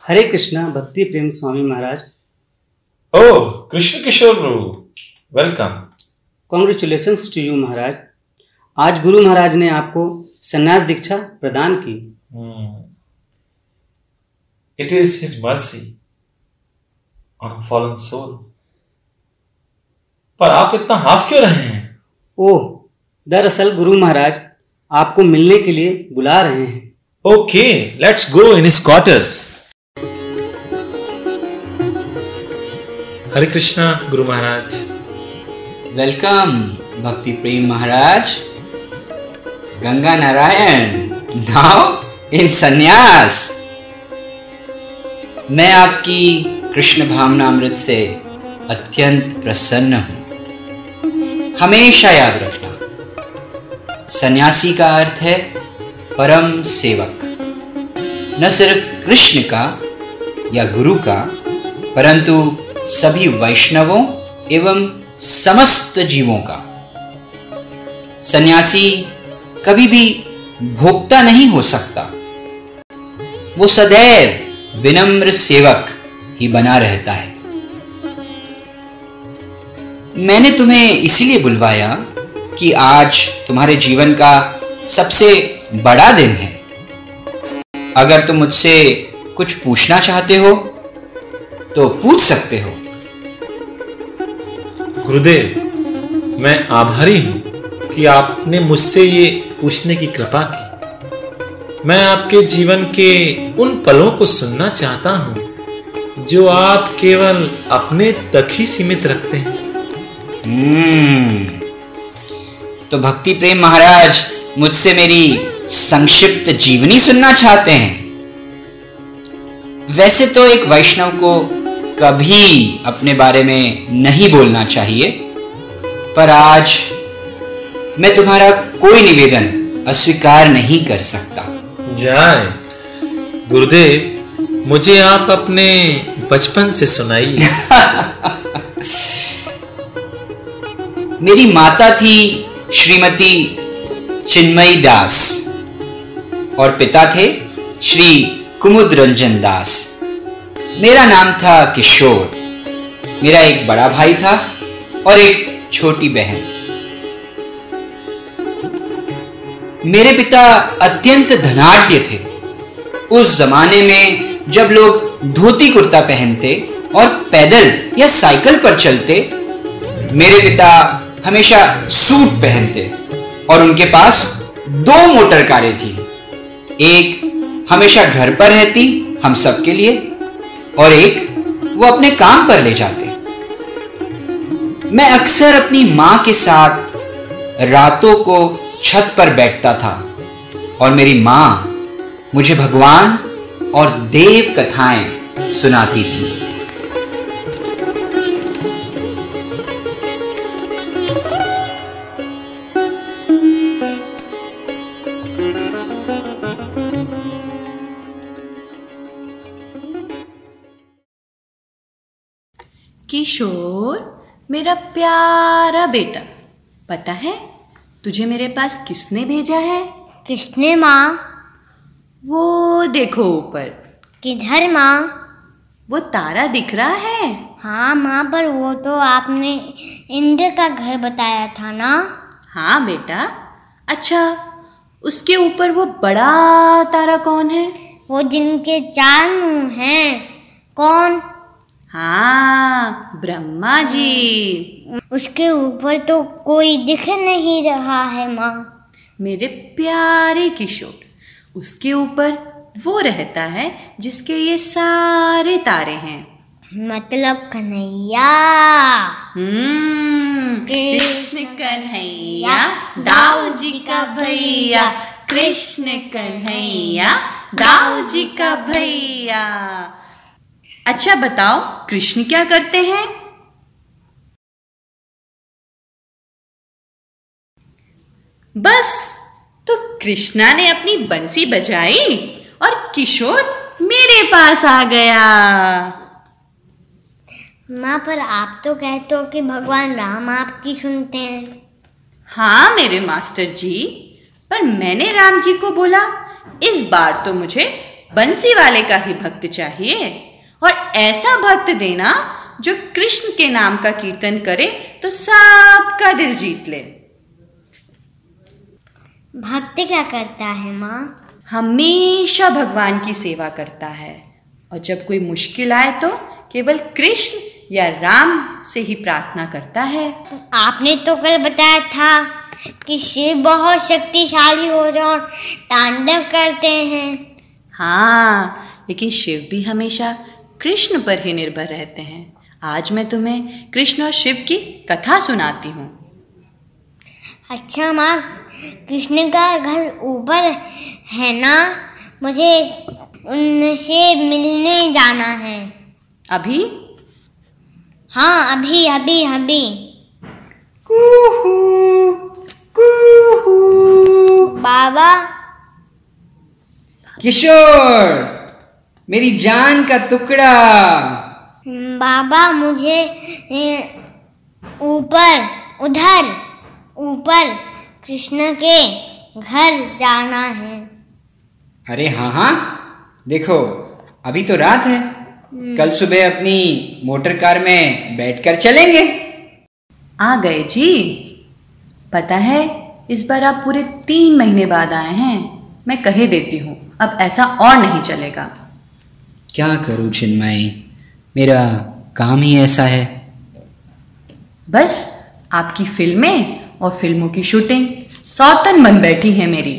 Hare Krishna Bhakti Prem Swami Maharaj. Oh Krishna Kishor Prabhu, welcome. Congratulations to you Maharaj. आज गुरु महाराज ने आपको संन्यास दीक्षा प्रदान की। It is his mercy on a fallen soul. पर आप इतना हाफ क्यों रहे हैं? ओह, दरअसल गुरु महाराज आपको मिलने के लिए बुला रहे हैं। Okay, let's go in his quarters. Hare Krishna Guru Maharaj. Welcome Bhakti Prem Maharaj. Ganga Narayan now in sannyas. मैं आपकी कृष्ण भावनामृत से अत्यंत प्रसन्न हूं। हमेशा याद रखना, सन्यासी का अर्थ है परम सेवक, न सिर्फ कृष्ण का या गुरु का, परंतु सभी वैष्णवों एवं समस्त जीवों का। सन्यासी कभी भी भोक्ता नहीं हो सकता, वो सदैव विनम्र सेवक ही बना रहता है। मैंने तुम्हें इसीलिए बुलवाया कि आज तुम्हारे जीवन का सबसे बड़ा दिन है। अगर तुम मुझसे कुछ पूछना चाहते हो तो पूछ सकते हो। गुरुदेव, मैं आभारी हूं कि आपने मुझसे ये पूछने की कृपा की। मैं आपके जीवन के उन पलों को सुनना चाहता हूं जो आप केवल अपने तक ही सीमित रखते हैं। तो भक्ति प्रेम महाराज मुझसे मेरी संक्षिप्त जीवनी सुनना चाहते हैं। वैसे तो एक वैष्णव को कभी अपने बारे में नहीं बोलना चाहिए, पर आज मैं तुम्हारा कोई निवेदन अस्वीकार नहीं कर सकता। जाए गुरुदेव, मुझे आप अपने बचपन से सुनाइए। मेरी माता थी श्रीमती चिन्मयी दास और पिता थे श्री कुमुद रंजन दास। मेरा नाम था किशोर। मेरा एक बड़ा भाई था और एक छोटी बहन। मेरे पिता अत्यंत धनाढ्य थे। उस जमाने में जब लोग धोती कुर्ता पहनते और पैदल या साइकिल पर चलते, मेरे पिता हमेशा सूट पहनते और उनके पास 2 मोटर कारें थी। एक हमेशा घर पर रहती हम सबके लिए और एक वो अपने काम पर ले जाते। मैं अक्सर अपनी मां के साथ रातों को छत पर बैठता था और मेरी मां मुझे भगवान और देव कथाएं सुनाती थी। किशोर, मेरा प्यारा बेटा, पता है तुझे मेरे पास किसने भेजा है? किसने माँ? वो देखो ऊपर। किधर माँ? वो तारा दिख रहा है? हाँ माँ, पर वो तो आपने इंद्र का घर बताया था ना? हाँ बेटा। अच्छा, उसके ऊपर वो बड़ा तारा कौन है? वो जिनके 4 मुंह हैं। कौन? हाँ, ब्रह्मा जी। उसके ऊपर तो कोई दिख नहीं रहा है माँ। मेरे प्यारे किशोर, उसके ऊपर वो रहता है जिसके ये सारे तारे हैं। मतलब कन्हैया। कृष्ण कन्हैया दाऊ जी का भैया, कृष्ण कन्हैया दाऊ जी का भैया। अच्छा बताओ, कृष्ण क्या करते हैं? बस, तो कृष्णा ने अपनी बंसी बजाई और किशोर मेरे पास आ गया। माँ, पर आप तो कहते हो कि भगवान राम आपकी सुनते हैं। हाँ मेरे मास्टर जी, पर मैंने राम जी को बोला इस बार तो मुझे बंसी वाले का ही भक्त चाहिए, और ऐसा भक्त देना जो कृष्ण के नाम का कीर्तन करे तो सबका दिल जीत ले। भक्त क्या करता है माँ? हमेशा भगवान की सेवा करता है, और जब कोई मुश्किल आए तो केवल कृष्ण या राम से ही प्रार्थना करता है। आपने तो कल बताया था कि शिव बहुत शक्तिशाली हो रहे और तांडव करते हैं। हाँ, लेकिन शिव भी हमेशा कृष्ण पर ही निर्भर रहते हैं। आज मैं तुम्हें कृष्ण और शिव की कथा सुनाती हूँ। अच्छा माँ, कृष्ण का घर ऊपर है ना? मुझे उनसे मिलने जाना है। अभी? हाँ, अभी अभी अभी। कूहू कूहू। बाबा। किशोर, मेरी जान का टुकड़ा। बाबा, मुझे ऊपर, उधर ऊपर कृष्ण के घर जाना है। अरे हाँ हाँ, देखो अभी तो रात है, कल सुबह अपनी मोटर कार में बैठकर चलेंगे। आ गए जी। पता है, इस बार आप पूरे 3 महीने बाद आए हैं। मैं कहे देती हूँ, अब ऐसा और नहीं चलेगा। क्या करूँ चिन्मयी, मेरा काम ही ऐसा है। बस आपकी फिल्में और फिल्मों की शूटिंग सौतन बन बैठी है मेरी।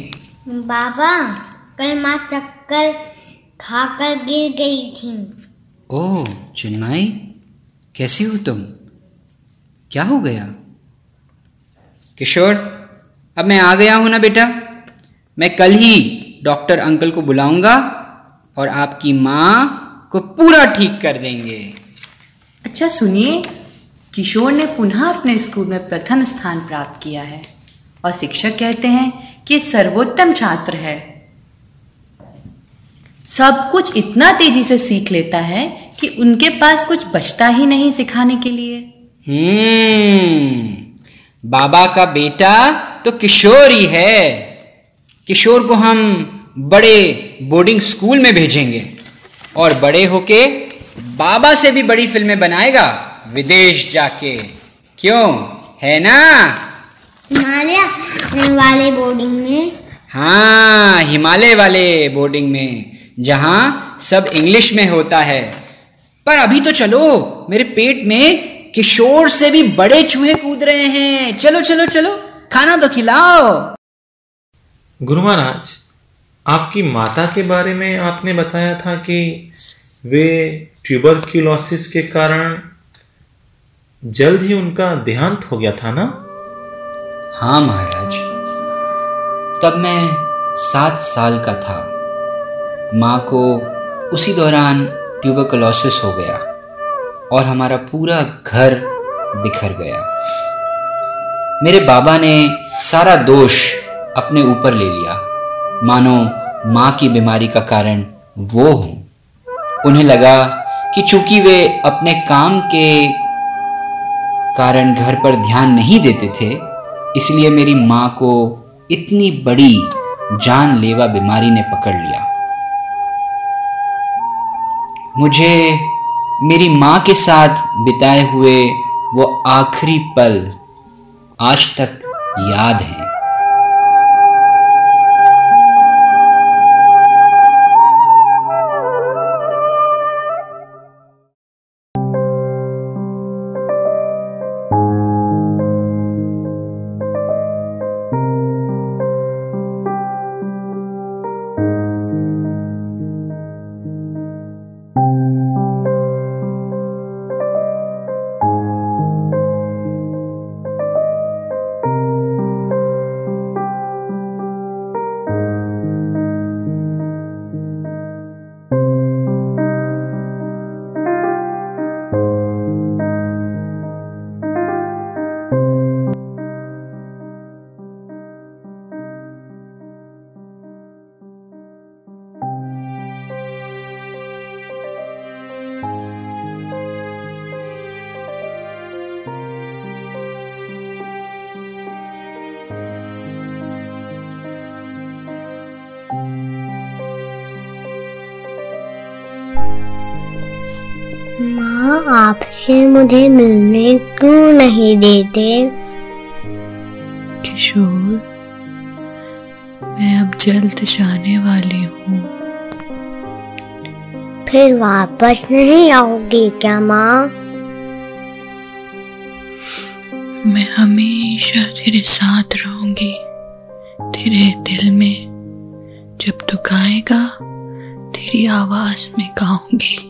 बाबा, कल माँ चक्कर खाकर गिर गई थी। ओह चिन्मयी, कैसी हो तुम? क्या हो गया? किशोर, अब मैं आ गया हूं ना बेटा। मैं कल ही डॉक्टर अंकल को बुलाऊंगा और आपकी माँ को पूरा ठीक कर देंगे। अच्छा सुनिए, किशोर ने पुनः अपने स्कूल में प्रथम स्थान प्राप्त किया है, और शिक्षक कहते हैं कि सर्वोत्तम छात्र है। सब कुछ इतना तेजी से सीख लेता है कि उनके पास कुछ बचता ही नहीं सिखाने के लिए। बाबा का बेटा तो किशोर ही है। किशोर को हम बड़े बोर्डिंग स्कूल में भेजेंगे और बड़े होके बाबा से भी बड़ी फिल्में बनाएगा विदेश जाके। क्यों, है ना? हिमालय वाले बोर्डिंग में। हाँ, हिमालय वाले बोर्डिंग में, जहां सब इंग्लिश में होता है। पर अभी तो चलो, मेरे पेट में किशोर से भी बड़े चूहे कूद रहे हैं। चलो चलो चलो, खाना तो खिलाओ। गुरु महाराज, आपकी माता के बारे में आपने बताया था कि वे ट्यूबरक्यूलोसिस के कारण जल्द ही उनका देहांत हो गया था ना? हाँ महाराज, तब मैं 7 साल का था। माँ को उसी दौरान ट्यूबरकुलोसिस हो गया और हमारा पूरा घर बिखर गया। मेरे बाबा ने सारा दोष अपने ऊपर ले लिया, मानो माँ की बीमारी का कारण वो हूँ। उन्हें लगा कि चूंकि वे अपने काम के कारण घर पर ध्यान नहीं देते थे, इसलिए मेरी माँ को इतनी बड़ी जानलेवा बीमारी ने पकड़ लिया। मुझे मेरी माँ के साथ बिताए हुए वो आखिरी पल आज तक याद हैं। माँ आपसे मुझे मिलने क्यों नहीं देते? किशोर, मैं अब जल्द जाने वाली हूँ। फिर वापस नहीं आओगी क्या माँ? मैं हमेशा तेरे साथ रहूंगी, तेरे दिल में। जब तू गाएगा तेरी आवाज में गाऊंगी,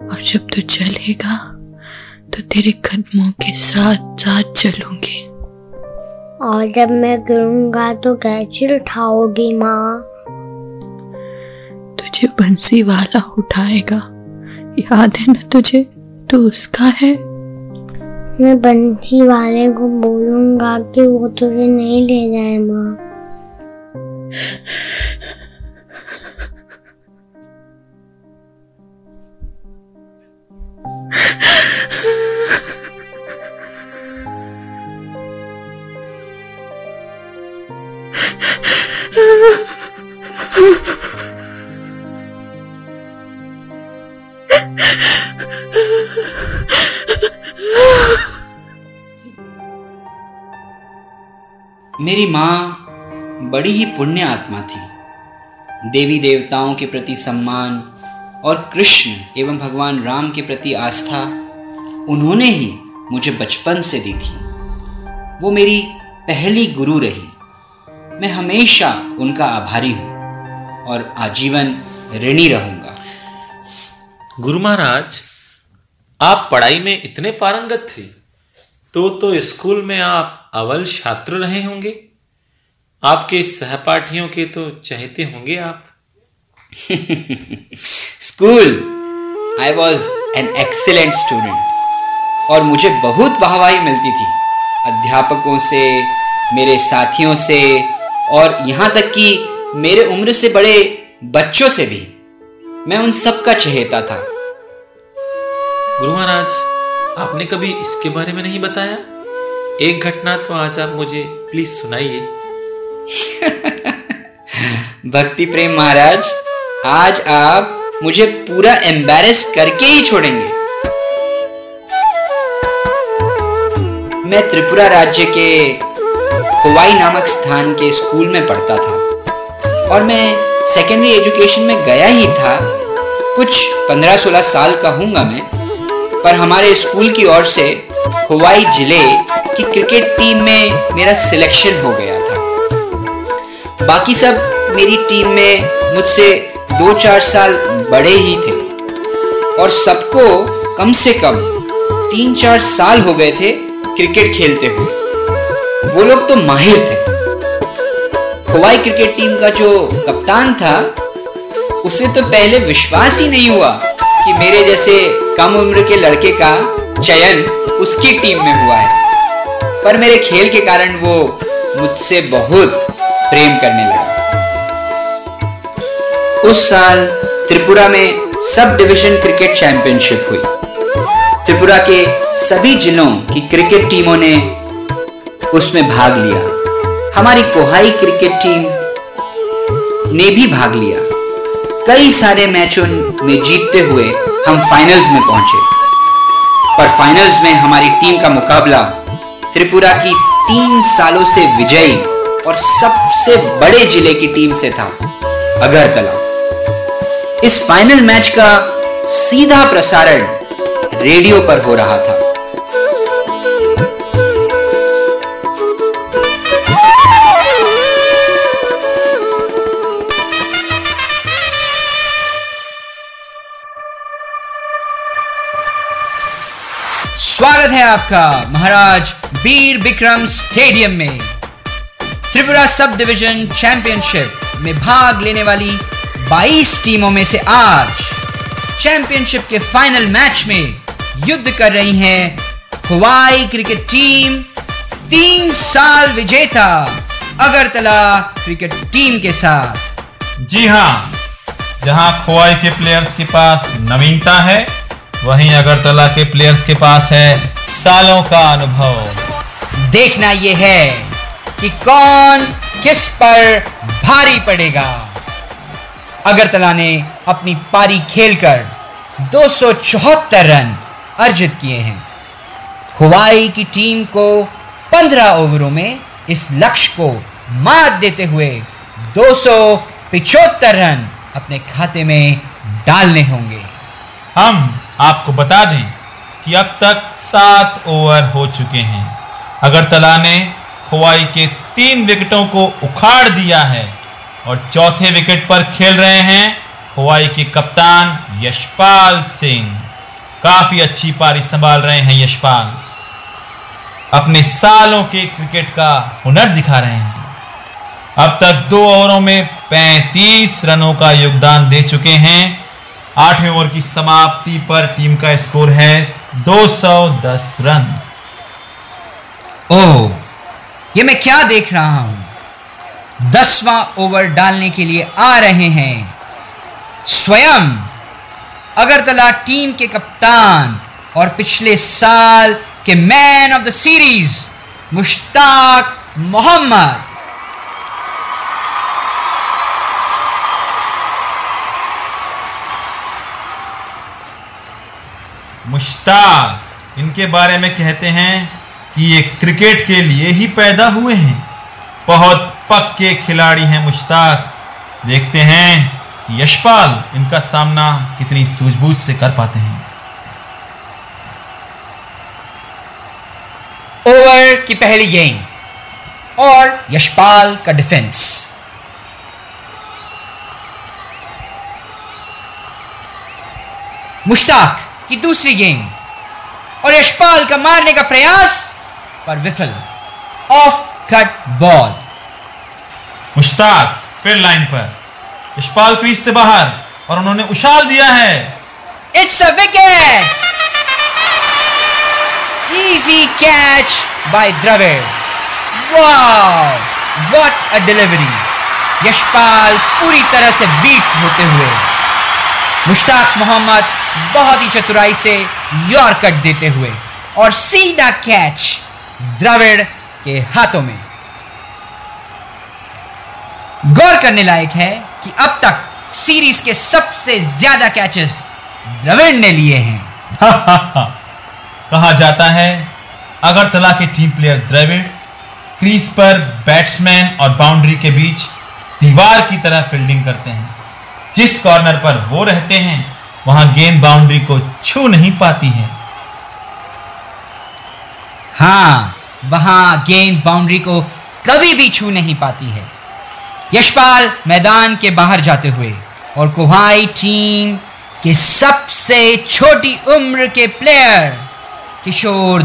और जब तू चलेगा तो तेरे कदमों के साथ साथ चलूंगी। और जब मैं गिरूंगा तो कैसे उठाओगी माँ? तुझे बंसी वाला उठाएगा, याद है ना तुझे? तू उसका है। मैं बंसी वाले को बोलूंगा कि वो तुझे नहीं ले जाए माँ। मेरी माँ बड़ी ही पुण्य आत्मा थी। देवी देवताओं के प्रति सम्मान और कृष्ण एवं भगवान राम के प्रति आस्था उन्होंने ही मुझे बचपन से दी थी। वो मेरी पहली गुरु रही। मैं हमेशा उनका आभारी हूँ और आजीवन ऋणी रहूंगा। गुरु महाराज, आप पढ़ाई में इतने पारंगत थे तो स्कूल में आप अव्वल छात्र रहे होंगे। आपके सहपाठियों के तो चहेते होंगे आप। School I was an excellent student और मुझे बहुत वाहवाही मिलती थी अध्यापकों से, मेरे साथियों से और यहाँ तक कि मेरे उम्र से बड़े बच्चों से भी। मैं उन सब का चहेता था। गुरु महाराज, आपने कभी इसके बारे में नहीं बताया? एक घटना तो आज आप मुझे प्लीज सुनाइए। भक्ति प्रेम महाराज, आज आप मुझे पूरा एम्बैरेस करके ही छोड़ेंगे। मैं त्रिपुरा राज्य के खोवाई नामक स्थान के स्कूल में पढ़ता था और मैं सेकेंडरी एजुकेशन में गया ही था। कुछ 15-16 साल का हूँगा मैं, पर हमारे स्कूल की ओर से खोवाई जिले की क्रिकेट टीम में मेरा सिलेक्शन हो गया था। बाकी सब मेरी टीम में मुझसे 2-4 साल बड़े ही थे और सबको कम से कम 3-4 साल हो गए थे क्रिकेट खेलते हुए। वो लोग तो माहिर थे। खोवाई क्रिकेट टीम का जो कप्तान था, उसे तो पहले विश्वास ही नहीं हुआ कि मेरे जैसे कम उम्र के लड़के का चयन उसकी टीम में हुआ है। पर मेरे खेल के कारण वो मुझसे बहुत प्रेम करने लगा। उस साल त्रिपुरा में सब डिवीजन क्रिकेट चैंपियनशिप हुई। त्रिपुरा के सभी जिलों की क्रिकेट टीमों ने उसमें भाग लिया। हमारी कोहाई क्रिकेट टीम ने भी भाग लिया। कई सारे मैचों में जीतते हुए हम फाइनल्स में पहुंचे, पर फाइनल्स में हमारी टीम का मुकाबला त्रिपुरा की 3 सालों से विजयी और सबसे बड़े जिले की टीम से था, अगरतला। इस फाइनल मैच का सीधा प्रसारण रेडियो पर हो रहा था। स्वागत है आपका महाराज वीर विक्रम स्टेडियम में। त्रिपुरा सब डिवीजन चैंपियनशिप में भाग लेने वाली 22 टीमों में से आज चैंपियनशिप के फाइनल मैच में युद्ध कर रही हैं खोवाई क्रिकेट टीम 3 साल विजेता अगरतला क्रिकेट टीम के साथ। जी हाँ, जहां खोवाई के प्लेयर्स के पास नवीनता है, वहीं अगरतला के प्लेयर्स के पास है सालों का अनुभव। देखना यह है कि कौन किस पर भारी पड़ेगा। अगरतला ने अपनी पारी खेलकर 274 रन अर्जित किए हैं। खोवाई की टीम को 15 ओवरों में इस लक्ष्य को मात देते हुए 275 रन अपने खाते में डालने होंगे। हम आपको बता दें कि अब तक 7 ओवर हो चुके हैं। अगरतला ने खोवाई के 3 विकेटों को उखाड़ दिया है और चौथे विकेट पर खेल रहे हैं खोवाई के कप्तान यशपाल सिंह। काफी अच्छी पारी संभाल रहे हैं यशपाल, अपने सालों के क्रिकेट का हुनर दिखा रहे हैं। अब तक 2 ओवरों में 35 रनों का योगदान दे चुके हैं। 8वें ओवर की समाप्ति पर टीम का स्कोर है 210 रन। ओह, ये मैं क्या देख रहा हूं? 10वां ओवर डालने के लिए आ रहे हैं स्वयं अगरतला टीम के कप्तान और पिछले साल के man of the series Mushtaq Mohammad. Mushtaq, इनके बारे में कहते हैं कि ये क्रिकेट के लिए ही पैदा हुए हैं। बहुत पक्के खिलाड़ी हैं मुश्ताक। देखते हैं कि यशपाल इनका सामना कितनी सूझबूझ से कर पाते हैं। ओवर की पहली गेंद और यशपाल का डिफेंस। मुश्ताक की दूसरी गेंद और यशपाल का मारने का प्रयास पर विफल। Of cut ball. मुश्ताक फिर लाइन पर, यशपाल क्रीज से बाहर और उन्होंने उछाल दिया है। It's a wicket. Easy catch by Dravid. Wow, what a delivery. Yashpal पूरी तरह से बीट होते हुए। मुश्ताक मोहम्मद बहुत ही चतुराई से यॉर्कर देते हुए और सीधा कैच द्रविड़ के हाथों में। गौर करने लायक है कि अब तक सीरीज के सबसे ज्यादा कैचेस द्रविड़ ने लिए हैं। कहा जाता है अगरतला के टीम प्लेयर द्रविड़ क्रीज पर बैट्समैन और बाउंड्री के बीच दीवार की तरह फील्डिंग करते हैं। जिस कॉर्नर पर वो रहते हैं वहां गेंद बाउंड्री को छू नहीं पाती है। हाँ, वहां गेंद बाउंड्री को कभी भी छू नहीं पाती है। यशपाल मैदान के बाहर जाते हुए और खोवाई टीम के सबसे छोटी उम्र के प्लेयर किशोर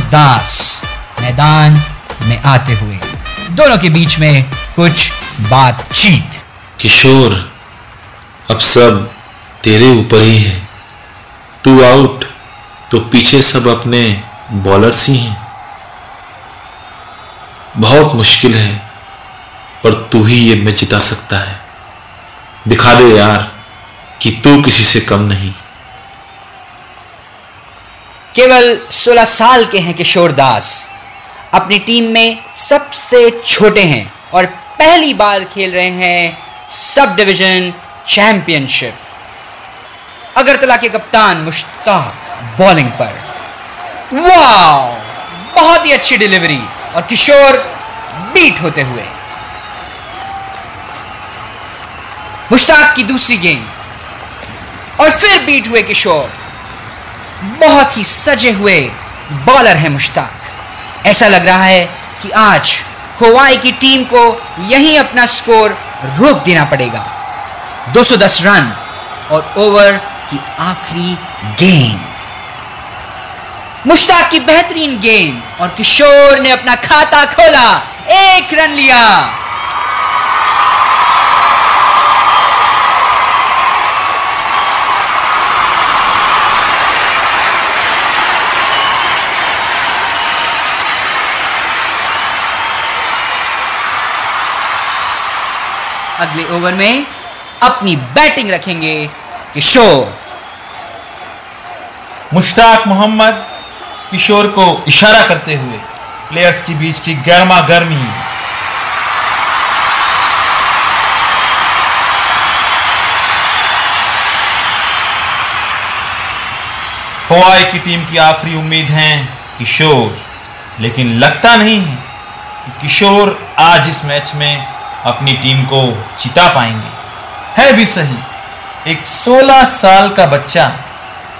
दास मैदान में आते हुए दोनों के बीच में कुछ बातचीत। किशोर, अब सब तेरे ऊपर ही है। तू आउट तो पीछे सब अपने बॉलर्स ही हैं। बहुत मुश्किल है पर तू ही ये मैच जिता सकता है। दिखा दे यार कि तू किसी से कम नहीं। केवल 16 साल के हैं किशोर दास। अपनी टीम में सबसे छोटे हैं और पहली बार खेल रहे हैं सब डिवीजन चैंपियनशिप। अगरतला के कप्तान मुश्ताक बॉलिंग पर। वाह, बहुत ही अच्छी डिलीवरी और किशोर बीट होते हुए। मुश्ताक की दूसरी गेंद और फिर बीट हुए किशोर। बहुत ही सजे हुए बॉलर है मुश्ताक। ऐसा लग रहा है कि आज खोवाई की टीम को यहीं अपना स्कोर रोक देना पड़ेगा। 210 रन और ओवर की आखिरी गेंद। मुश्ताक की बेहतरीन गेंद और किशोर ने अपना खाता खोला। 1 रन लिया। अगले ओवर में अपनी बैटिंग रखेंगे किशोर। मुश्ताक मोहम्मद किशोर को इशारा करते हुए प्लेयर्स के बीच की गर्मा गर्मी। हवाई की टीम की आखिरी उम्मीद है किशोर, लेकिन लगता नहीं है कि किशोर आज इस मैच में अपनी टीम को जिता पाएंगे। है भी सही, एक 16 साल का बच्चा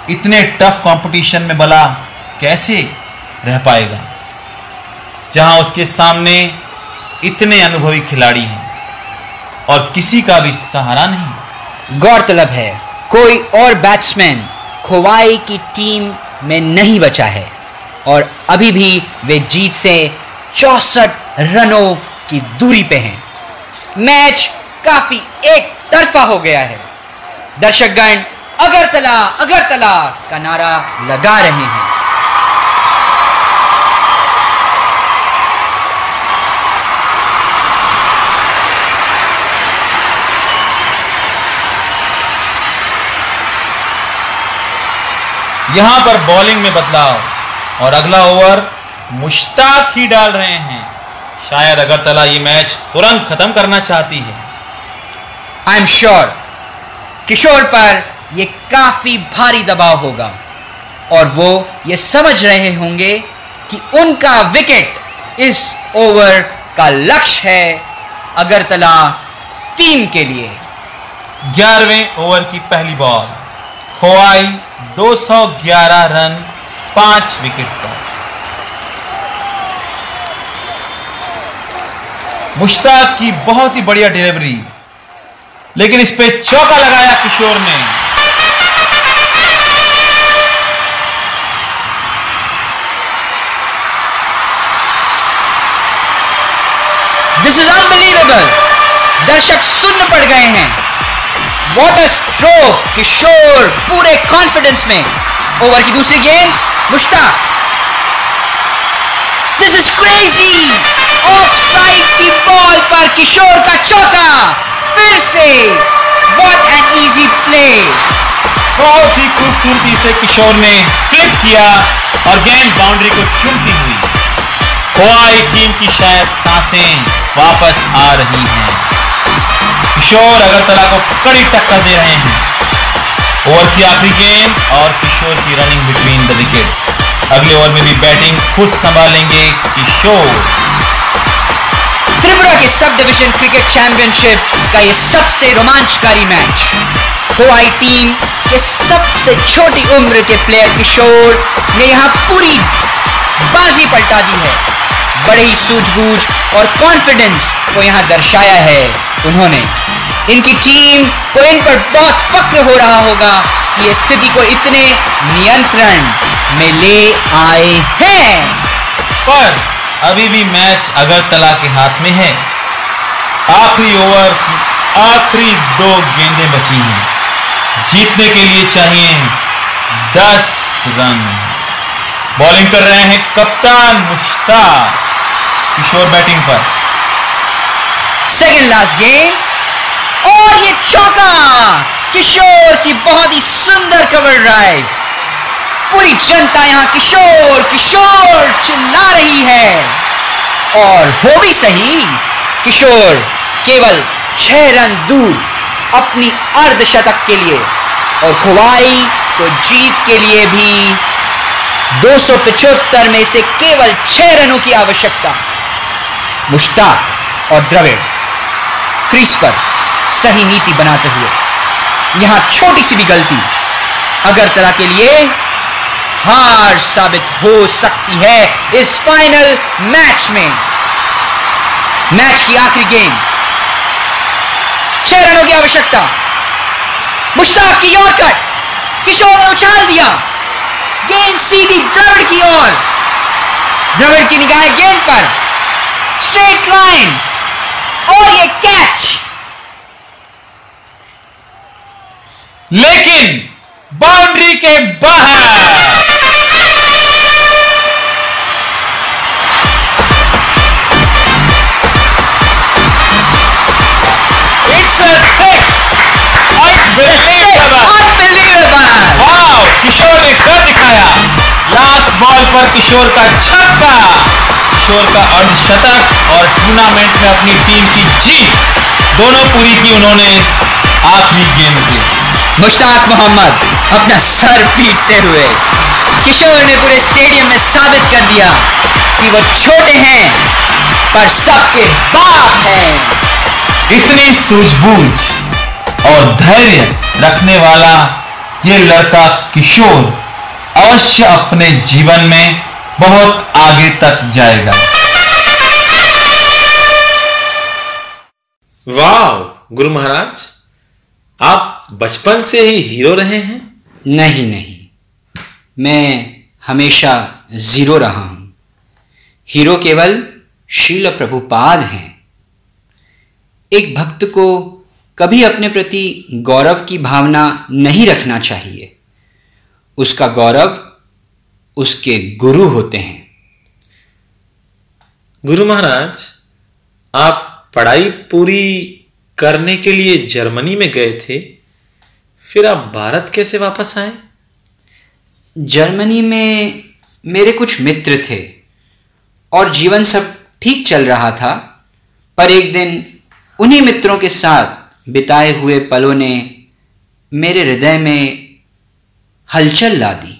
इतने टफ कंपटीशन में भला कैसे रह पाएगा, जहां उसके सामने इतने अनुभवी खिलाड़ी हैं और किसी का भी सहारा नहीं। गौरतलब है कोई और बैट्समैन खोवाई की टीम में नहीं बचा है और अभी भी वे जीत से 64 रनों की दूरी पे हैं। मैच काफी एक तरफा हो गया है। दर्शकगण अगरतला अगरतला का नारा लगा रहे हैं। यहां पर बॉलिंग में बदलाव और अगला ओवर मुश्ताक ही डाल रहे हैं। शायद अगरतला ये मैच तुरंत खत्म करना चाहती है। आई एम श्योर किशोर पर यह काफी भारी दबाव होगा और वो ये समझ रहे होंगे कि उनका विकेट इस ओवर का लक्ष्य है अगरतला टीम के लिए। 11वें ओवर की पहली बॉल, खोवाई 211 रन 5 विकेट पर। मुश्ताक की बहुत ही बढ़िया डिलीवरी, लेकिन इस पे चौका लगाया किशोर ने। This is unbelievable. दर्शक सुन्न पड़ गए हैं। What a stroke! किशोर पूरे कॉन्फिडेंस में। ओवर की दूसरी गेंद Mushtaq. This is crazy! Of side की बॉल पर किशोर का चौका। फिर से व्हाट एन इजी प्ले! बहुत ही खूबसूरती से किशोर ने फ्लिप किया और गेंद बाउंड्री को चूमती हुई। खोवाई टीम की शायद सांसें वापस आ रही हैं। किशोर अगरतला को कड़ी टक्कर दे रहे हैं। ओवर की आखिरी गेंद और किशोर की रनिंग बिटवीन द विकेट्स। अगले ओवर में भी बैटिंग खुद संभालेंगे किशोर। त्रिपुरा के सब डिवीजन क्रिकेट चैंपियनशिप का यह सबसे रोमांचकारी मैच। खोवाई टीम के सबसे छोटी उम्र के प्लेयर किशोर ने यहां पूरी बाजी पलटा दी है। बड़े ही सूझबूझ और कॉन्फिडेंस को यहां दर्शाया है उन्होंने। इनकी टीम को इन पर बहुत फक्र हो रहा होगा कि ये स्थिति को इतने नियंत्रण में ले आए हैं। पर अभी भी मैच अगरतला के हाथ में है। आखिरी ओवर की आखिरी 2 गेंदें बची हैं। जीतने के लिए चाहिए 10 रन। बॉलिंग कर रहे हैं कप्तान मुश्ताक। किशोर बैटिंग पर। सेकंड लास्ट गेंद और ये चौका! किशोर की बहुत ही सुंदर कवर ड्राइव। पूरी जनता यहां किशोर किशोर चिल्ला रही है और हो भी सही। किशोर केवल 6 रन दूर अपनी अर्धशतक के लिए और खोवाई को जीत के लिए भी 275 में से केवल 6 रनों की आवश्यकता। मुश्ताक और द्रविड़ क्रीज पर सही नीति बनाते हुए यहां छोटी सी भी गलती अगरतला के लिए हार साबित हो सकती है इस फाइनल मैच में। मैच की आखिरी गेंद, 6 रनों की आवश्यकता। मुश्ताक की यॉर्कर, किशोर ने उछाल दिया। गेंद सीधी द्रविड़ की ओर। द्रविड़ की निगाहें गेंद पर, स्ट्रेट लाइन और ये कैच। लेकिन बाउंड्री के बाहर। It's a six! Unbelievable! Wow! Kishore ने कर दिखाया। लास्ट बॉल पर किशोर का छक्का। किशोर का अर्धशतक और टूर्नामेंट में अपनी टीम की जीत दोनों पूरी की उन्होंने इस आखिरी गेंद पे। मुश्ताक मोहम्मद अपना सर पीटते हुए किशोर ने पूरे स्टेडियम में साबित कर दिया कि वो छोटे हैं पर सबके बाप हैं। इतनी सूझबूझ और धैर्य रखने वाला ये लड़का किशोर अवश्य अपने जीवन में बहुत आगे तक जाएगा। वाह गुरु महाराज, आप बचपन से ही हीरो रहे हैं? नहीं नहीं, मैं हमेशा जीरो रहा हूं। हीरो केवल श्रील प्रभुपाद हैं। एक भक्त को कभी अपने प्रति गौरव की भावना नहीं रखना चाहिए। उसका गौरव उसके गुरु होते हैं। गुरु महाराज, आप पढ़ाई पूरी करने के लिए जर्मनी में गए थे, फिर आप भारत कैसे वापस आए? जर्मनी में मेरे कुछ मित्र थे और जीवन सब ठीक चल रहा था, पर एक दिन उन्हीं मित्रों के साथ बिताए हुए पलों ने मेरे हृदय में हलचल ला दी।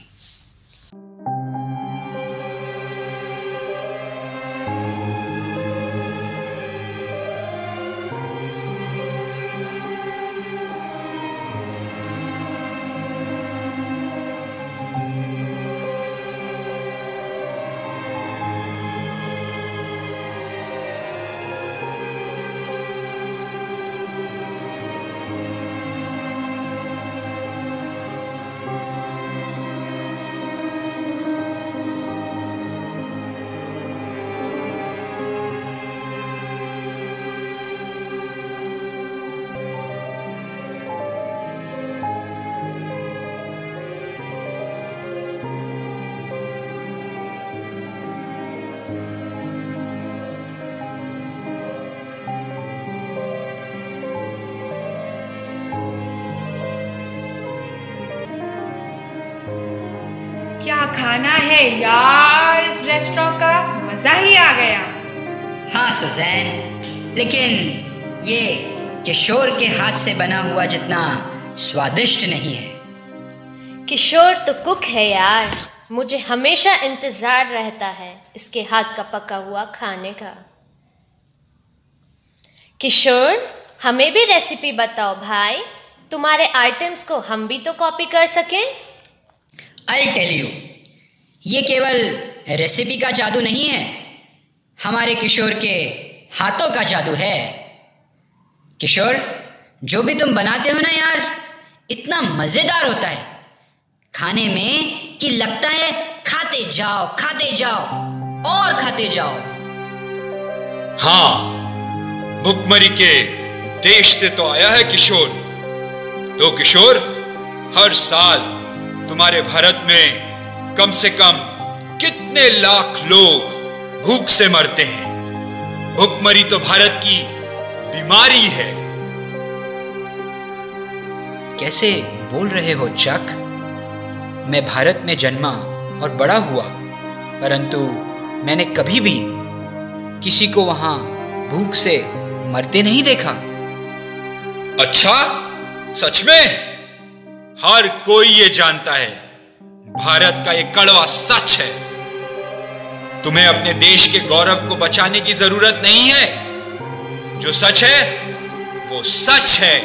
क्या खाना है यार, इस रेस्टोरेंट का मजा ही आ गया। हाँ सुजैन, लेकिन ये किशोर के हाथ से बना हुआ जितना स्वादिष्ट नहीं है। किशोर तो कुक है यार, मुझे हमेशा इंतजार रहता है इसके हाथ का पका हुआ खाने का। किशोर, हमें भी रेसिपी बताओ भाई, तुम्हारे आइटम्स को हम भी तो कॉपी कर सकें। I'll tell you, ये केवल रेसिपी का जादू नहीं है, हमारे किशोर के हाथों का जादू है। किशोर, जो भी तुम बनाते हो ना यार, इतना मजेदार होता है खाने में कि लगता है खाते जाओ और खाते जाओ। हाँ, भुखमरी के देश से तो आया है किशोर। तो किशोर, हर साल तुम्हारे भारत में कम से कम कितने लाख लोग भूख से मरते हैं? भुखमरी तो भारत की बीमारी है। कैसे बोल रहे हो चक? मैं भारत में जन्मा और बड़ा हुआ, परंतु मैंने कभी भी किसी को वहां भूख से मरते नहीं देखा। अच्छा, सच में? हर कोई ये जानता है, भारत का ये कड़वा सच है। तुम्हें अपने देश के गौरव को बचाने की जरूरत नहीं है। जो सच है वो सच है।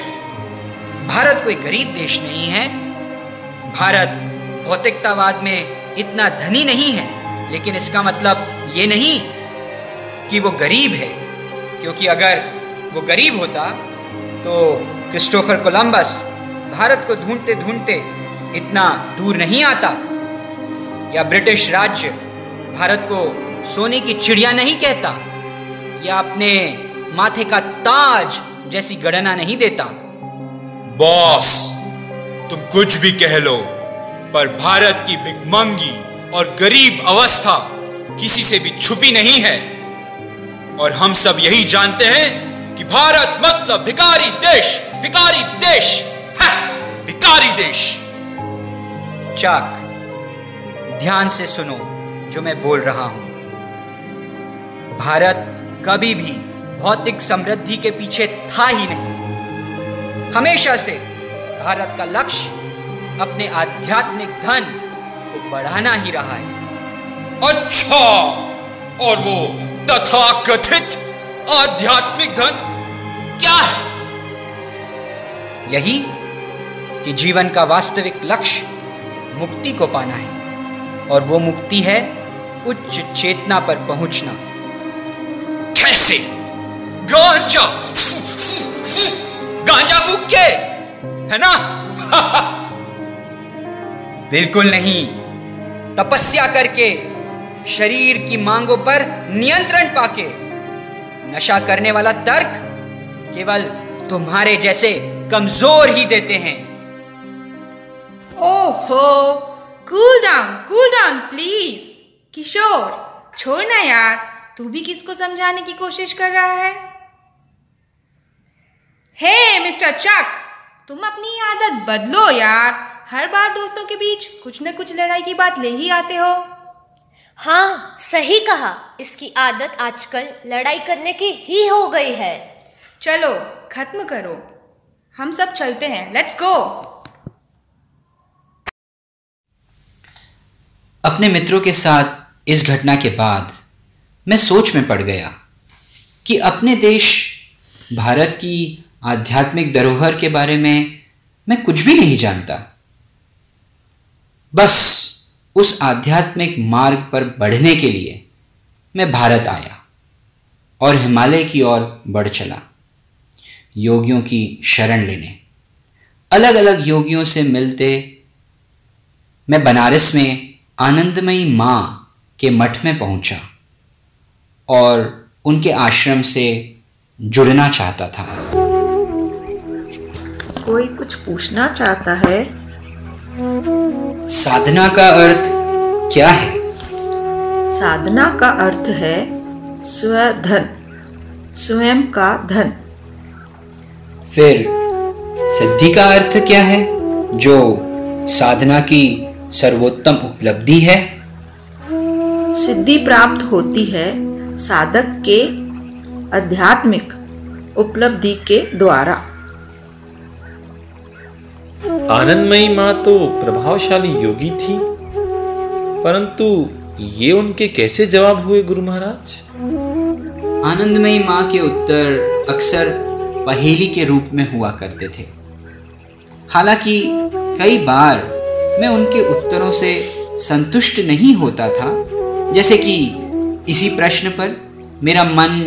भारत कोई गरीब देश नहीं है। भारत भौतिकतावाद में इतना धनी नहीं है, लेकिन इसका मतलब ये नहीं कि वो गरीब है, क्योंकि अगर वो गरीब होता तो क्रिस्टोफर कोलंबस भारत को ढूंढते ढूंढते इतना दूर नहीं आता, या ब्रिटिश राज्य भारत को सोने की चिड़िया नहीं कहता, या अपने माथे का ताज जैसी गणना नहीं देता। बॉस, तुम कुछ भी कह लो, पर भारत की भिखमंगी और गरीब अवस्था किसी से भी छुपी नहीं है। और हम सब यही जानते हैं कि भारत मतलब भिखारी देश, भिखारी देश, भिखारी देश। चाक, ध्यान से सुनो जो मैं बोल रहा हूं। भारत कभी भी भौतिक समृद्धि के पीछे था ही नहीं। हमेशा से भारत का लक्ष्य अपने आध्यात्मिक धन को बढ़ाना ही रहा है। अच्छा, और वो तथाकथित आध्यात्मिक धन क्या है? यही कि जीवन का वास्तविक लक्ष्य मुक्ति को पाना है, और वो मुक्ति है उच्च चेतना पर पहुंचना। कैसे? गांजा गांजा फूक के, है ना? बिल्कुल नहीं, तपस्या करके, शरीर की मांगों पर नियंत्रण पाके। नशा करने वाला तर्क केवल तुम्हारे जैसे कमजोर ही देते हैं। ओहो, कूल डाउन प्लीज। किशोर, छोड़ना यार, तू भी किसको समझाने की कोशिश कर रहा है? हे मिस्टर चक, तुम अपनी आदत बदलो यार। हर बार दोस्तों के बीच कुछ न कुछ लड़ाई की बात ले ही आते हो। हाँ, सही कहा। इसकी आदत आजकल लड़ाई करने की ही हो गई है। चलो खत्म करो, हम सब चलते हैं। Let's go. अपने मित्रों के साथ इस घटना के बाद मैं सोच में पड़ गया कि अपने देश भारत की आध्यात्मिक धरोहर के बारे में मैं कुछ भी नहीं जानता। बस उस आध्यात्मिक मार्ग पर बढ़ने के लिए मैं भारत आया और हिमालय की ओर बढ़ चला, योगियों की शरण लेने। अलग अलग योगियों से मिलते मैं बनारस में आनंदमयी माँ के मठ में पहुंचा और उनके आश्रम से जुड़ना चाहता था। कोई कुछ पूछना चाहता है? साधना का अर्थ क्या है? साधना का अर्थ है स्वधन, स्वयं का धन। फिर सिद्धि का अर्थ क्या है, जो साधना की सर्वोत्तम उपलब्धि है? सिद्धि प्राप्त होती है साधक के आध्यात्मिक उपलब्धि के द्वारा। आनंदमयी माँ तो प्रभावशाली योगी थी, परंतु ये उनके कैसे जवाब हुए गुरु महाराज? आनंदमयी माँ के उत्तर अक्सर पहेली के रूप में हुआ करते थे। हालांकि कई बार मैं उनके उत्तरों से संतुष्ट नहीं होता था, जैसे कि इसी प्रश्न पर मेरा मन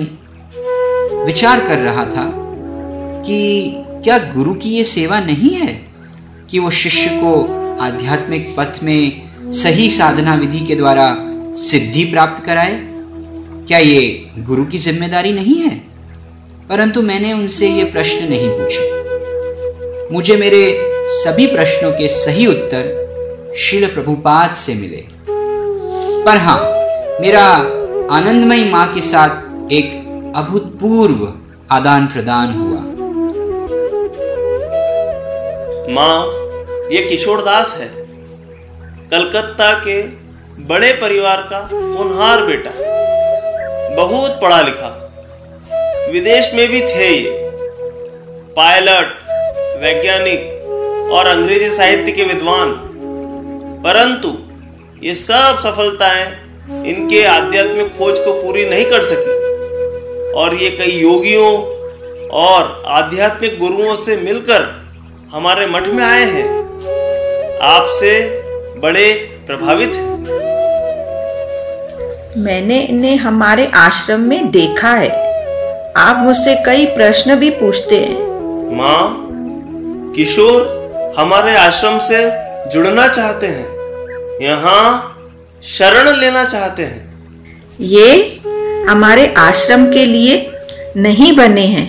विचार कर रहा था कि क्या गुरु की ये सेवा नहीं है कि वो शिष्य को आध्यात्मिक पथ में सही साधना विधि के द्वारा सिद्धि प्राप्त कराए? क्या ये गुरु की जिम्मेदारी नहीं है? परंतु मैंने उनसे ये प्रश्न नहीं पूछे। मुझे मेरे सभी प्रश्नों के सही उत्तर श्रील प्रभुपाद से मिले। पर हाँ, मेरा आनंदमयी माँ के साथ एक अभूतपूर्व आदान प्रदान हुआ। माँ, ये किशोर दास है, कलकत्ता के बड़े परिवार का होनहार बेटा, बहुत पढ़ा लिखा, विदेश में भी थे ये, पायलट, वैज्ञानिक और अंग्रेजी साहित्य के विद्वान। परंतु ये सब सफलताएं इनके आध्यात्मिक खोज को पूरी नहीं कर सकी और ये कई योगियों और आध्यात्मिक गुरुओं से मिलकर हमारे मठ में आए हैं। आपसे बड़े प्रभावित हैं। मैंने इन्हें हमारे आश्रम में देखा है। आप मुझसे कई प्रश्न भी पूछते हैं। माँ, किशोर हमारे आश्रम से जुड़ना चाहते हैं, यहाँ शरण लेना चाहते हैं। ये हमारे आश्रम के लिए नहीं बने हैं,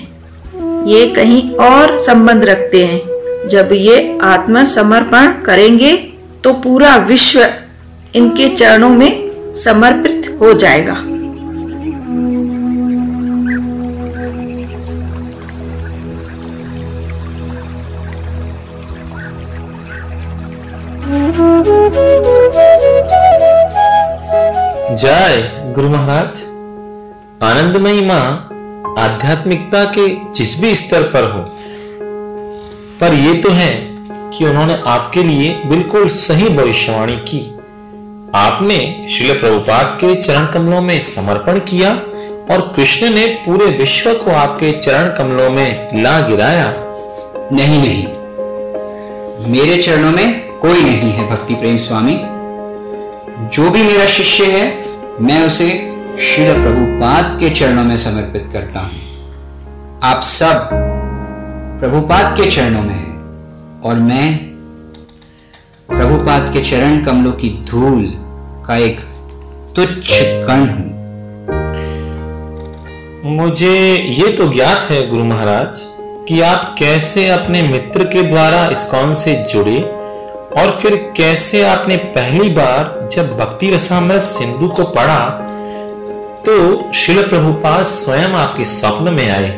ये कहीं और संबंध रखते हैं। जब ये आत्मसमर्पण करेंगे तो पूरा विश्व इनके चरणों में समर्पित हो जाएगा। जय गुरु महाराज। आनंदमयी माँ आध्यात्मिकता के जिस भी स्तर पर हो, पर यह तो है कि उन्होंने आपके लिए बिल्कुल सही भविष्यवाणी की आपने श्रील प्रभुपाद के चरण कमलों में समर्पण किया और कृष्ण ने पूरे विश्व को आपके चरण कमलों में ला गिराया। नहीं नहीं, मेरे चरणों में कोई नहीं है भक्ति प्रेम स्वामी। जो भी मेरा शिष्य है मैं उसे श्रील प्रभुपाद के चरणों में समर्पित करता हूं। आप सब प्रभुपाद के चरणों में हैं और मैं प्रभुपाद के चरण कमलों की धूल का एक तुच्छ कण हूं। मुझे ये तो ज्ञात है गुरु महाराज कि आप कैसे अपने मित्र के द्वारा इस्कॉन से जुड़े और फिर कैसे आपने पहली बार जब भक्ति रसामृत सिंधु को पढ़ा तो श्रील प्रभुपाद स्वयं आपके स्वप्न में आए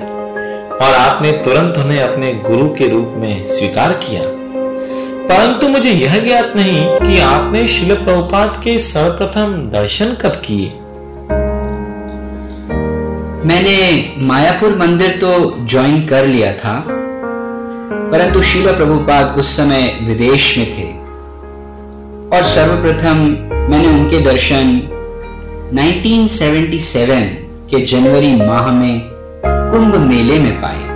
और आपने तुरंत उन्हें अपने गुरु के रूप में स्वीकार किया। परंतु मुझे यह ज्ञात नहीं कि आपने श्रील प्रभुपाद के सर्वप्रथम दर्शन कब किए। मैंने मायापुर मंदिर तो ज्वाइन कर लिया था, परंतु श्रील प्रभुपाद उस समय विदेश में थे और सर्वप्रथम मैंने उनके दर्शन 1977 के जनवरी माह में कुंभ मेले में पाए।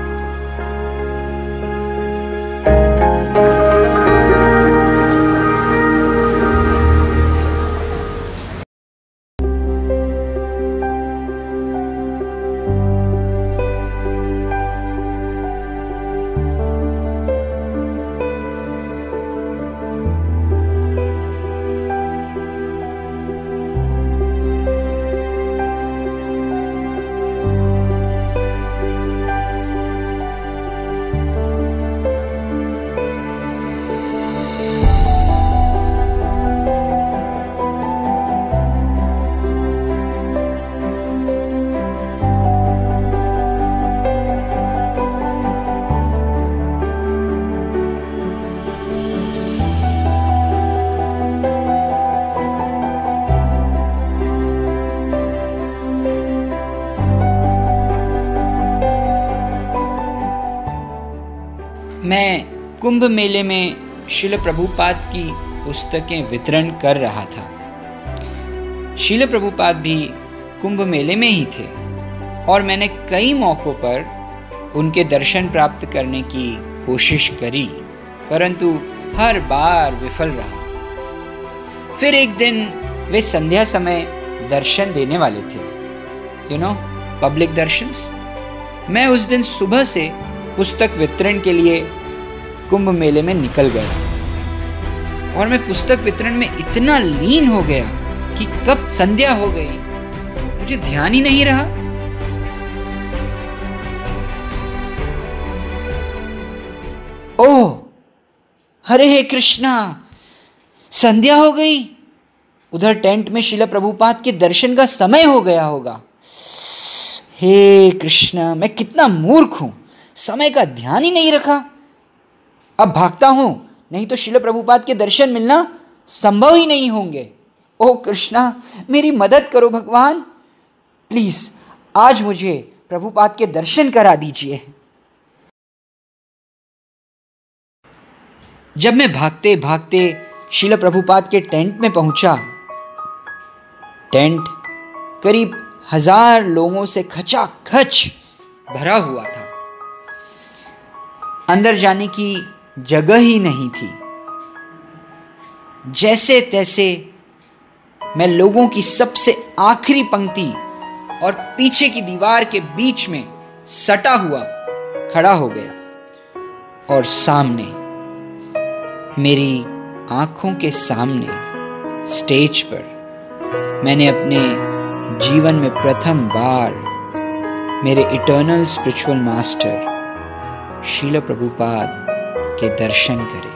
मैं कुंभ मेले में श्रील प्रभुपाद की पुस्तकें वितरण कर रहा था। श्रील प्रभुपाद भी कुंभ मेले में ही थे और मैंने कई मौकों पर उनके दर्शन प्राप्त करने की कोशिश करी, परंतु हर बार विफल रहा। फिर एक दिन वे संध्या समय दर्शन देने वाले थे, पब्लिक दर्शंस। मैं उस दिन सुबह से पुस्तक वितरण के लिए कुंभ मेले में निकल गया और मैं पुस्तक वितरण में इतना लीन हो गया कि कब संध्या हो गई मुझे ध्यान ही नहीं रहा। ओह, हरे कृष्णा, संध्या हो गई। उधर टेंट में श्रील प्रभुपाद के दर्शन का समय हो गया होगा। हे कृष्णा, मैं कितना मूर्ख हूं, समय का ध्यान ही नहीं रखा। अब भागता हूं, नहीं तो श्रील प्रभुपाद के दर्शन मिलना संभव ही नहीं होंगे। ओ कृष्णा, मेरी मदद करो भगवान, प्लीज आज मुझे प्रभुपाद के दर्शन करा दीजिए। जब मैं भागते भागते श्रील प्रभुपाद के टेंट में पहुंचा, टेंट करीब 1000 लोगों से खचाखच भरा हुआ था। अंदर जाने की जगह ही नहीं थी। जैसे तैसे मैं लोगों की सबसे आखिरी पंक्ति और पीछे की दीवार के बीच में सटा हुआ खड़ा हो गया और सामने, मेरी आंखों के सामने स्टेज पर मैंने अपने जीवन में प्रथम बार मेरे eternal spiritual master Srila Prabhupada के दर्शन करे।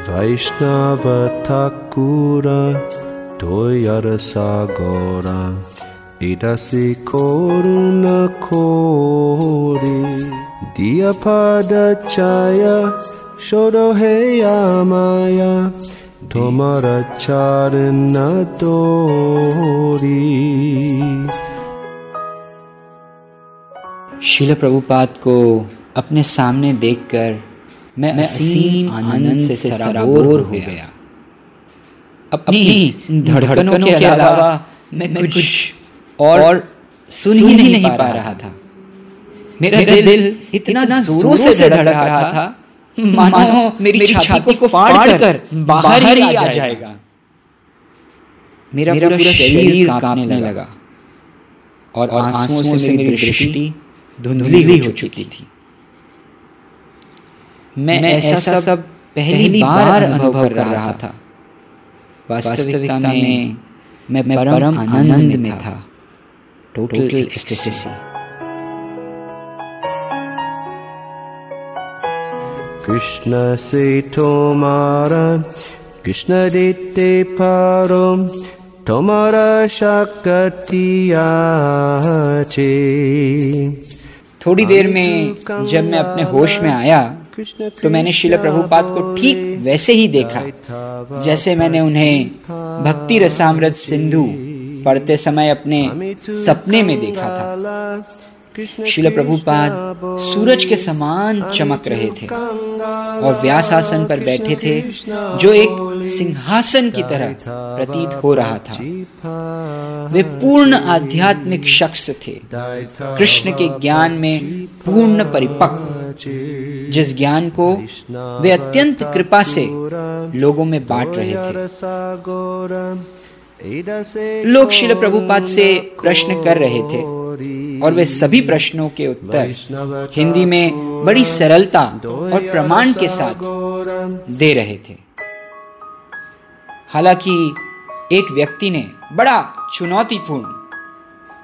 वैष्णव ठाकुर सागरा इदसि करुण खोरी दिया पद छाया शोरो हे माया तुम्हारा चरण तोरी। श्रील प्रभुपाद को अपने सामने देखकर मैं असीम आनंद से सराबोर हो गया। अपनी धड़कनों के अलावा मैं कुछ और सुन ही नहीं पा रहा था। मेरा दिल इतना जोरों से धड़क रहा था मानो मेरी छाती को फाड़कर बाहर ही आ जाएगा। मेरा पूरा शरीर कांपने लगा और आंसुओं से मेरी दृष्टि धुंधली हो चुकी थी। मैं ऐसा सब पहली बार अनुभव कर रहा था। वास्तविकता में मैं परम आनंद में था, टोटल एक्सटेसी। कृष्ण से तुम्हारा कृष्ण देते पारो तुम्हारा शक्ति आचे। थोड़ी देर में जब मैं अपने होश में आया तो मैंने श्रील प्रभुपाद को ठीक वैसे ही देखा जैसे मैंने उन्हें भक्ति रसामृत सिंधु पढ़ते समय अपने सपने में देखा था। श्रील प्रभुपाद सूरज के समान चमक रहे थे और व्यासासन पर बैठे थे जो एक सिंहासन की तरह प्रतीत हो रहा था। वे पूर्ण आध्यात्मिक शख्स थे, कृष्ण के ज्ञान में पूर्ण परिपक्व, जिस ज्ञान को वे अत्यंत कृपा से लोगों में बांट रहे थे। लोग श्रील प्रभुपाद से प्रश्न कर रहे थे और वे सभी प्रश्नों के उत्तर हिंदी में बड़ी सरलता और प्रमाण के साथ दे रहे थे। हालांकि एक व्यक्ति ने बड़ा चुनौतीपूर्ण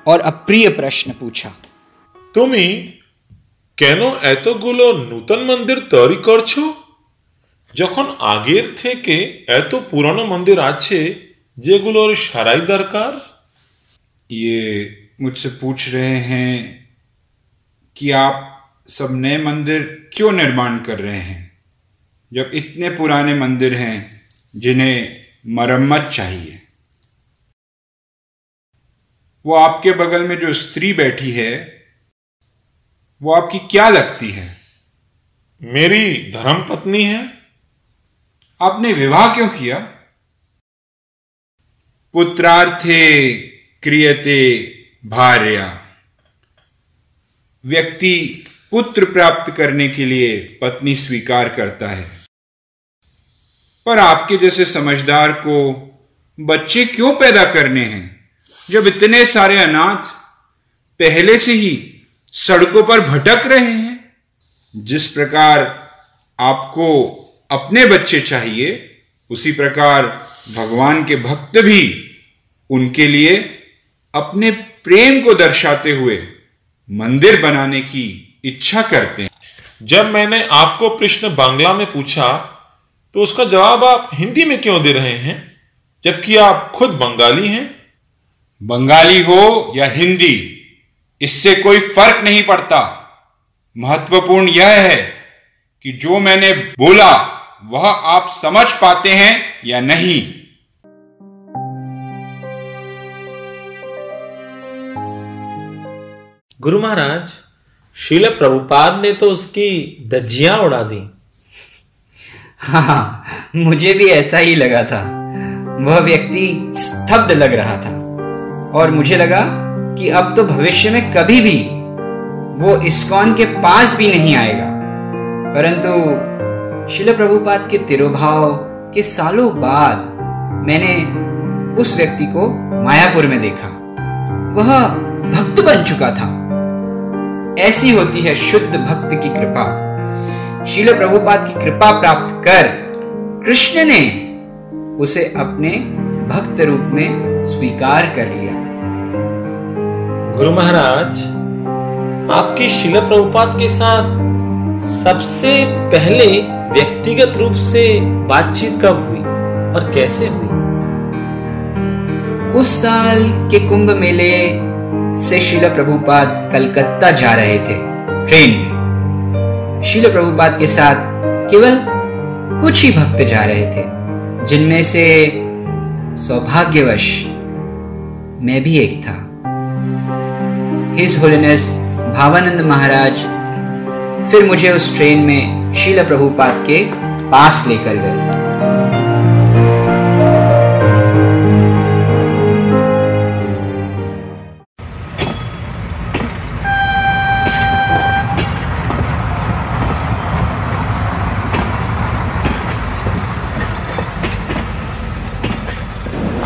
और अप्रिय प्रश्न पूछा। তুমি কেন এতগুলো নতুন মন্দির তৈরি করছো যখন আগের থেকে এত পুরানো মন্দির আছে যেগুলোর সারাই দরকার? ये मुझसे पूछ रहे हैं कि आप सब नए मंदिर क्यों निर्माण कर रहे हैं जब इतने पुराने मंदिर हैं जिन्हें मरम्मत चाहिए। वो आपके बगल में जो स्त्री बैठी है वो आपकी क्या लगती है? मेरी धर्मपत्नी है। आपने विवाह क्यों किया? पुत्रार्थे क्रियते भार्या। व्यक्ति पुत्र प्राप्त करने के लिए पत्नी स्वीकार करता है, पर आपके जैसे समझदार को बच्चे क्यों पैदा करने हैं जब इतने सारे अनाथ पहले से ही सड़कों पर भटक रहे हैं। जिस प्रकार आपको अपने बच्चे चाहिए उसी प्रकार भगवान के भक्त भी उनके लिए अपने प्रेम को दर्शाते हुए मंदिर बनाने की इच्छा करते हैं। जब मैंने आपको प्रश्न बांग्ला में पूछा तो उसका जवाब आप हिंदी में क्यों दे रहे हैं जबकि आप खुद बंगाली हैं? बंगाली हो या हिंदी, इससे कोई फर्क नहीं पड़ता। महत्वपूर्ण यह है कि जो मैंने बोला वह आप समझ पाते हैं या नहीं। गुरु महाराज, श्रील प्रभुपाद ने तो उसकी धज्जियां उड़ा दी। हाँ, मुझे भी ऐसा ही लगा था। वह व्यक्ति स्तब्ध लग रहा था और मुझे लगा कि अब तो भविष्य में कभी भी वो इस्कॉन के पास भी नहीं आएगा। परंतु श्रील प्रभुपाद के तिरोभाव के सालों बाद मैंने उस व्यक्ति को मायापुर में देखा। वह भक्त बन चुका था। ऐसी होती है शुद्ध भक्त की कृपा। श्रील प्रभुपाद की कृपा प्राप्त कर कृष्ण ने उसे अपने भक्त रूप में स्वीकार कर लिया। गुरु महाराज, आपकी श्रील प्रभुपाद के साथ सबसे पहले व्यक्तिगत रूप से बातचीत कब हुई और कैसे हुई? उस साल के कुंभ मेले से श्रील प्रभुपाद कलकत्ता जा रहे थे ट्रेन में। श्रील प्रभुपाद के साथ केवल कुछ ही भक्त जा रहे थे, जिनमें से सौभाग्यवश मैं भी एक था। हिज होलीनेस भावानंद महाराज फिर मुझे उस ट्रेन में श्रील प्रभुपाद के पास लेकर गए।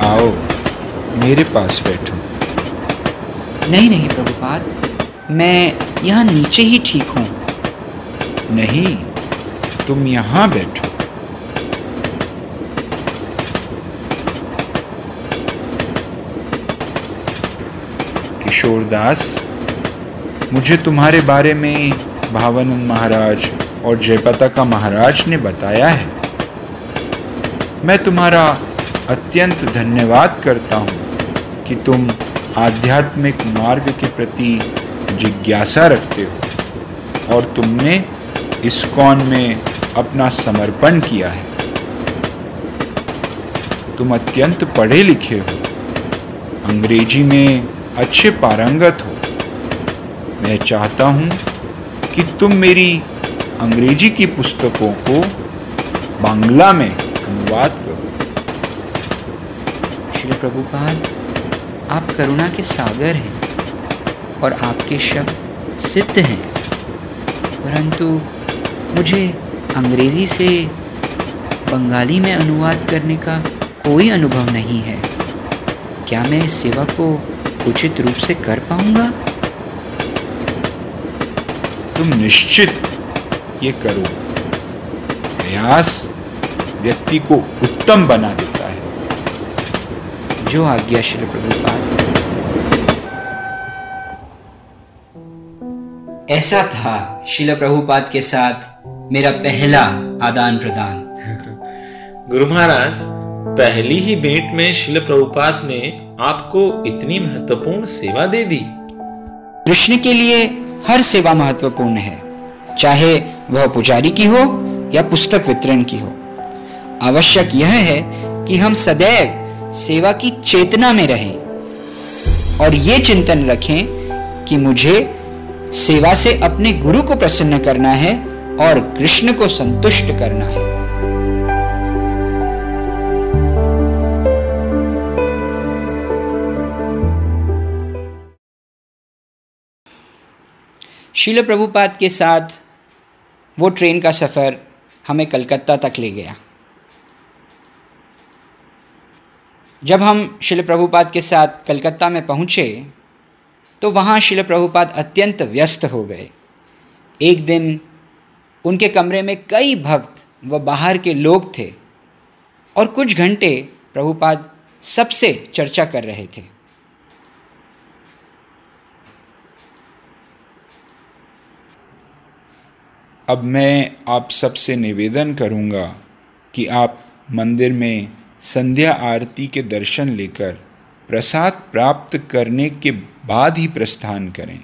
आओ, मेरे पास बैठो। नहीं नहीं प्रभुपाद, मैं यहाँ नीचे ही ठीक हूँ। नहीं, तुम यहाँ बैठो। किशोरदास, मुझे तुम्हारे बारे में भावानंद महाराज और जयपताका महाराज ने बताया है। मैं तुम्हारा अत्यंत धन्यवाद करता हूँ कि तुम आध्यात्मिक मार्ग के प्रति जिज्ञासा रखते हो और तुमने इस्कॉन में अपना समर्पण किया है। तुम अत्यंत पढ़े लिखे हो, अंग्रेजी में अच्छे पारंगत हो। मैं चाहता हूँ कि तुम मेरी अंग्रेजी की पुस्तकों को बांग्ला में अनुवाद करो। श्री प्रभुपाद, आप करुणा के सागर हैं और आपके शब्द सिद्ध हैं, परंतु मुझे अंग्रेजी से बंगाली में अनुवाद करने का कोई अनुभव नहीं है। क्या मैं इस सेवा को उचित रूप से कर पाऊंगा? तुम निश्चित ये करो। प्रयास व्यक्ति को उत्तम बना देता है। जो आज्ञा श्री प्रभुपाद। ऐसा था श्रील प्रभुपाद के साथ मेरा पहला आदान प्रदान। गुरु महाराज, पहली ही भेंट में श्रील प्रभुपाद ने आपको इतनी महत्वपूर्ण सेवा दे दी। कृष्ण के लिए हर सेवा महत्वपूर्ण है, चाहे वह पुजारी की हो या पुस्तक वितरण की हो। आवश्यक यह है कि हम सदैव सेवा की चेतना में रहें और ये चिंतन रखें कि मुझे सेवा से अपने गुरु को प्रसन्न करना है और कृष्ण को संतुष्ट करना है। श्रील प्रभुपाद के साथ वो ट्रेन का सफ़र हमें कलकत्ता तक ले गया। जब हम श्रील प्रभुपाद के साथ कलकत्ता में पहुँचे तो वहाँ श्रील प्रभुपाद अत्यंत व्यस्त हो गए। एक दिन उनके कमरे में कई भक्त व बाहर के लोग थे और कुछ घंटे प्रभुपाद सबसे चर्चा कर रहे थे। अब मैं आप सबसे निवेदन करूंगा कि आप मंदिर में संध्या आरती के दर्शन लेकर प्रसाद प्राप्त करने के बाद ही प्रस्थान करें।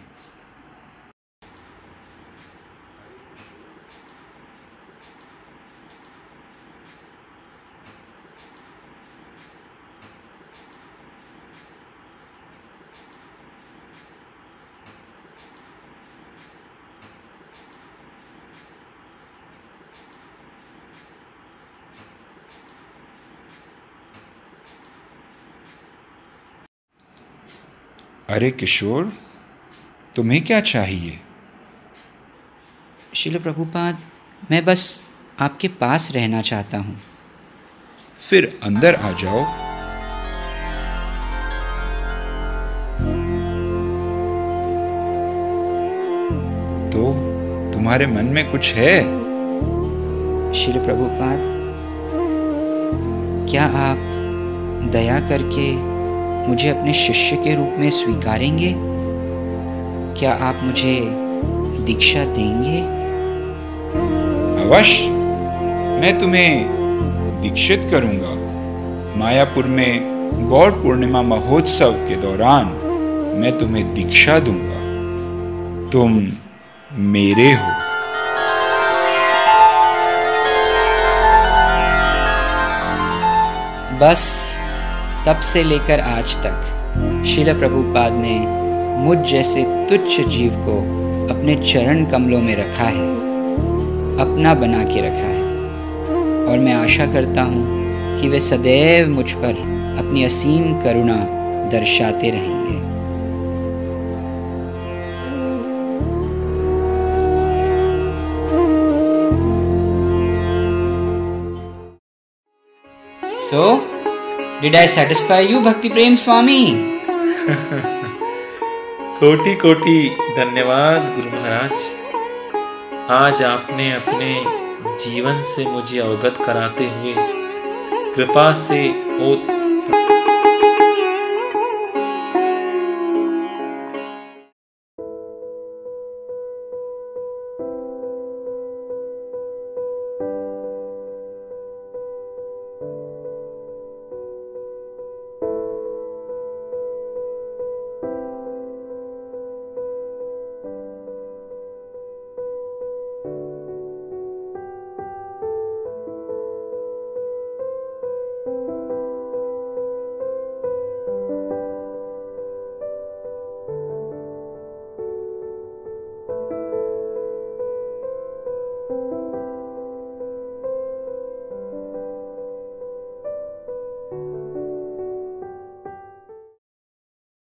अरे किशोर, तुम्हें क्या चाहिए? श्रील प्रभुपाद, मैं बस आपके पास रहना चाहता हूँ। फिर अंदर आ जाओ। तो तुम्हारे मन में कुछ है? श्रील प्रभुपाद, क्या आप दया करके मुझे अपने शिष्य के रूप में स्वीकारेंगे? क्या आप मुझे दीक्षा देंगे? अवश्य, मैं तुम्हें दीक्षित करूंगा। मायापुर में गौर पूर्णिमा महोत्सव के दौरान मैं तुम्हें दीक्षा दूंगा। तुम मेरे हो। बस तब से लेकर आज तक श्रील प्रभुपाद ने मुझ जैसे तुच्छ जीव को अपने चरण कमलों में रखा है। अपना बना के रखा है और मैं आशा करता हूँ कि वे सदैव मुझ पर अपनी असीम करुणा दर्शाते रहेंगे। So, did I satisfy you, भक्ति प्रेम स्वामी? कोटि कोटि धन्यवाद गुरु महाराज। आज आपने अपने जीवन से मुझे अवगत कराते हुए कृपा से